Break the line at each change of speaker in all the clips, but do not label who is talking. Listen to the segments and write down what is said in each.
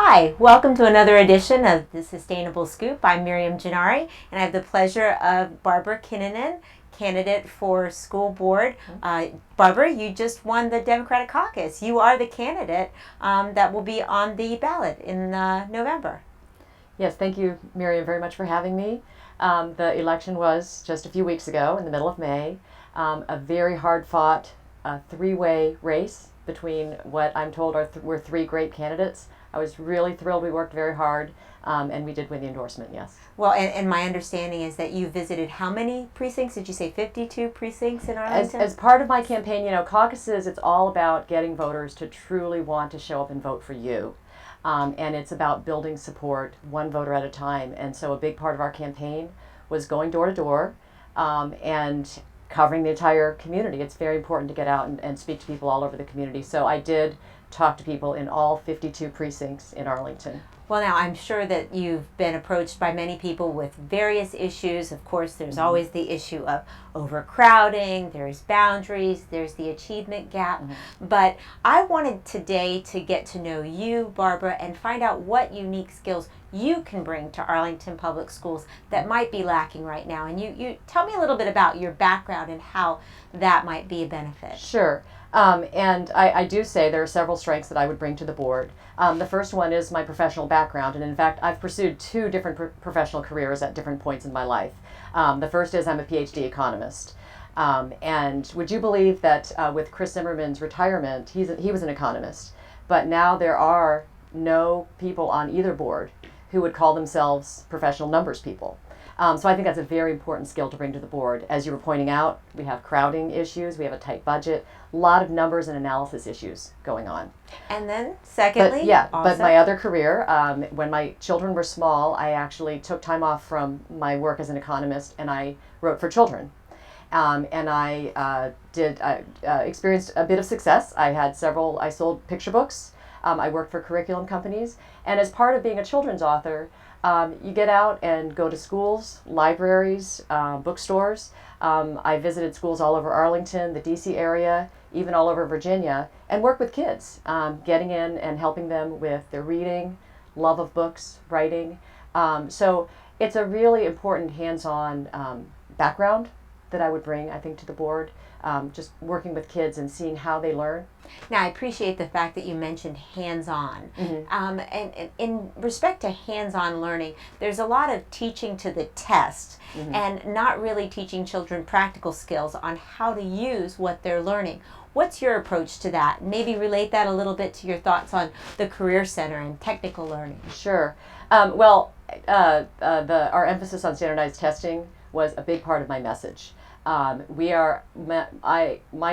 Hi, welcome to another edition of the Sustainable Scoop. I'm Miriam Gennari, and I have the pleasure of Barbara Kanninen, candidate for school board. Barbara, you just won the Democratic caucus. You are the candidate that will be on the ballot in November.
Yes, thank you, Miriam, very much for having me. The election was just a few weeks ago, in the middle of May. A very hard-fought three-way race between what I'm told were three great candidates. I was really thrilled. We worked very hard, and we did win the endorsement, yes.
Well, and my understanding is that you visited how many precincts? Did you say 52 precincts in Arlington?
As part of my campaign, caucuses, it's all about getting voters to truly want to show up and vote for you. And it's about building support one voter at a time. And so a big part of our campaign was going door to door and covering the entire community. It's very important to get out and speak to people all over the community. So I did talk to people in all 52 precincts in Arlington.
Well, now, I'm sure that you've been approached by many people with various issues. Of course, there's always the issue of overcrowding, there's boundaries, there's the achievement gap. But I wanted today to get to know you, Barbara, and find out what unique skills you can bring to Arlington Public Schools that might be lacking right now. And you tell me a little bit about your background and how that might be a benefit.
Sure. And I do say there are several strengths that I would bring to the board. The first one is my professional background, and in fact, I've pursued two different professional careers at different points in my life. The first is I'm a PhD economist. And would you believe that with Chris Zimmerman's retirement, he was an economist, but now there are no people on either board who would call themselves professional numbers people. So I think that's a very important skill to bring to the board. As you were pointing out, we have crowding issues, we have a tight budget, a lot of numbers and analysis issues going on.
And then, secondly,
but my other career, when my children were small, I actually took time off from my work as an economist and I wrote for children. And I experienced a bit of success. I sold picture books. I worked for curriculum companies. And as part of being a children's author, you get out and go to schools, libraries, bookstores. I visited schools all over Arlington, the DC area, even all over Virginia, and work with kids, getting in and helping them with their reading, love of books, writing. So it's a really important hands-on background that I would bring, I think, to the board, just working with kids and seeing how they learn.
Now, I appreciate the fact that you mentioned hands-on. And in respect to hands-on learning, there's a lot of teaching to the test and not really teaching children practical skills on how to use what they're learning. What's your approach to that? Maybe relate that a little bit to your thoughts on the Career Center and technical learning.
Sure. Our emphasis on standardized testing was a big part of my message. My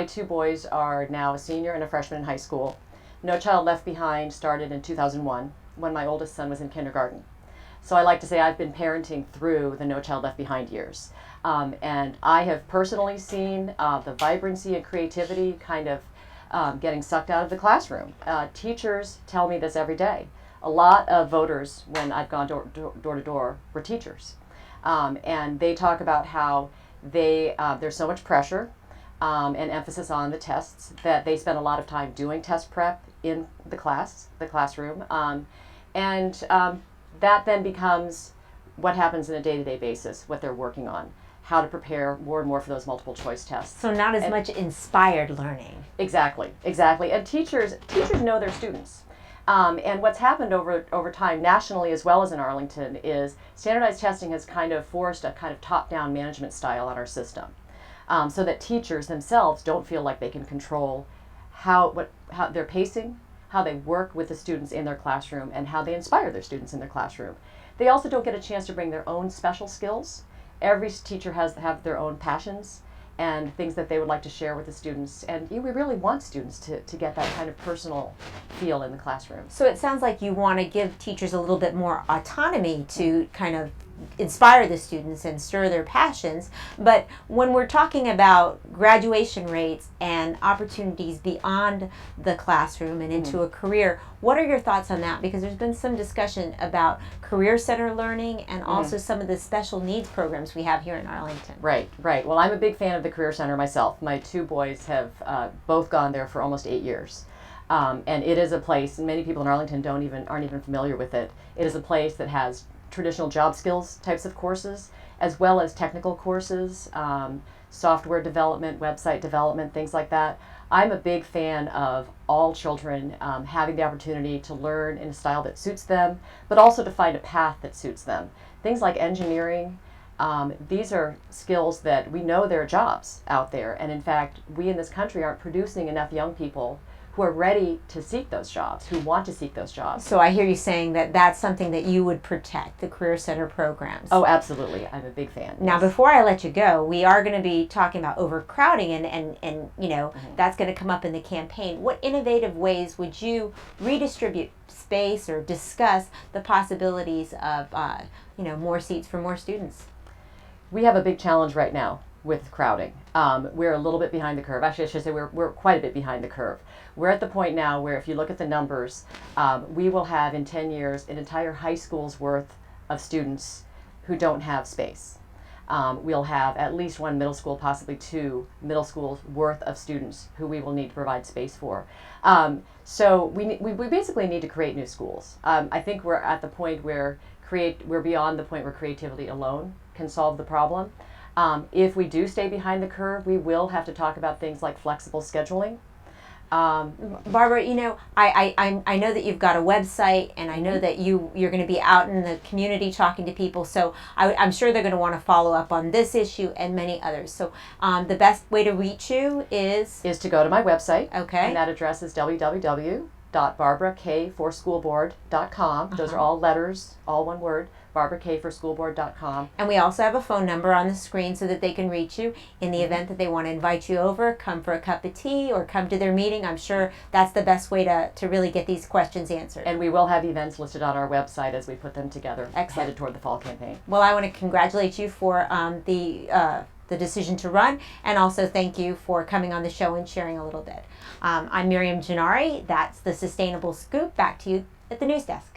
two boys are now a senior and a freshman in high school. No Child Left Behind started in 2001 when my oldest son was in kindergarten. So I like to say I've been parenting through the No Child Left Behind years. And I have personally seen the vibrancy and creativity kind of getting sucked out of the classroom. Teachers tell me this every day. A lot of voters, when I've gone door to door, were teachers. And they talk about how there's so much pressure and emphasis on the tests that they spend a lot of time doing test prep in the classroom. That then becomes what happens on a day-to-day basis, what they're working on, how to prepare more and more for those multiple choice tests.
So not as much inspired learning.
Exactly. And teachers know their students. And what's happened over time, nationally as well as in Arlington, is standardized testing has kind of forced a kind of top-down management style on our system, so that teachers themselves don't feel like they can control how they're pacing, how they work with the students in their classroom, and how they inspire their students in their classroom. They also don't get a chance to bring their own special skills. Every teacher have their own passions and things that they would like to share with the students. And we really want students to get that kind of personal feel in the classroom.
So it sounds like you want to give teachers a little bit more autonomy to kind of inspire the students and stir their passions. But when we're talking about graduation rates and opportunities beyond the classroom and into a career, what are your thoughts on that? Because there's been some discussion about Career Center learning and also some of the special needs programs we have here in Arlington.
Right. Well, I'm a big fan of the Career Center myself. My two boys have both gone there for almost 8 years. And it is a place, and many people in Arlington aren't even familiar with it. It is a place that has traditional job skills types of courses, as well as technical courses, software development, website development, things like that. I'm a big fan of all children having the opportunity to learn in a style that suits them, but also to find a path that suits them. Things like engineering, these are skills that we know there are jobs out there, and in fact, we in this country aren't producing enough young people who are ready to seek those jobs, who want to seek those jobs.
So I hear you saying that that's something that you would protect, the Career Center programs.
Oh, absolutely. I'm a big fan.
Now,
yes.
before I let you go, we are going to be talking about overcrowding, and you know, that's going to come up in the campaign. What innovative ways would you redistribute space or discuss the possibilities of, more seats for more students?
We have a big challenge right now with crowding. We're a little bit behind the curve. Actually, I should say we're quite a bit behind the curve. We're at the point now where if you look at the numbers, we will have in 10 years an entire high school's worth of students who don't have space. We'll have at least one middle school, possibly two middle schools worth of students who we will need to provide space for. So we basically need to create new schools. I think we're at the point where we're beyond the point where creativity alone can solve the problem. If we do stay behind the curve, we will have to talk about things like flexible scheduling.
Barbara, I know that you've got a website, and I know that you're going to be out in the community talking to people, so I'm sure they're going to want to follow up on this issue and many others. So the best way to reach you is
to go to my website.
Okay.
And that address is www.barbarak4schoolboard.com. Those are all letters, all one word, barbarak4schoolboard.com.
And we also have a phone number on the screen so that they can reach you in the event that they want to invite you over, come for a cup of tea, or come to their meeting. I'm sure that's the best way to really get these questions answered.
And we will have events listed on our website as we put them together.
Excellent.
Headed toward the fall campaign.
Well, I want to congratulate you for the decision to run, and also thank you for coming on the show and sharing a little bit. I'm Miriam Gennari. That's the Sustainable Scoop. Back to you at the news desk.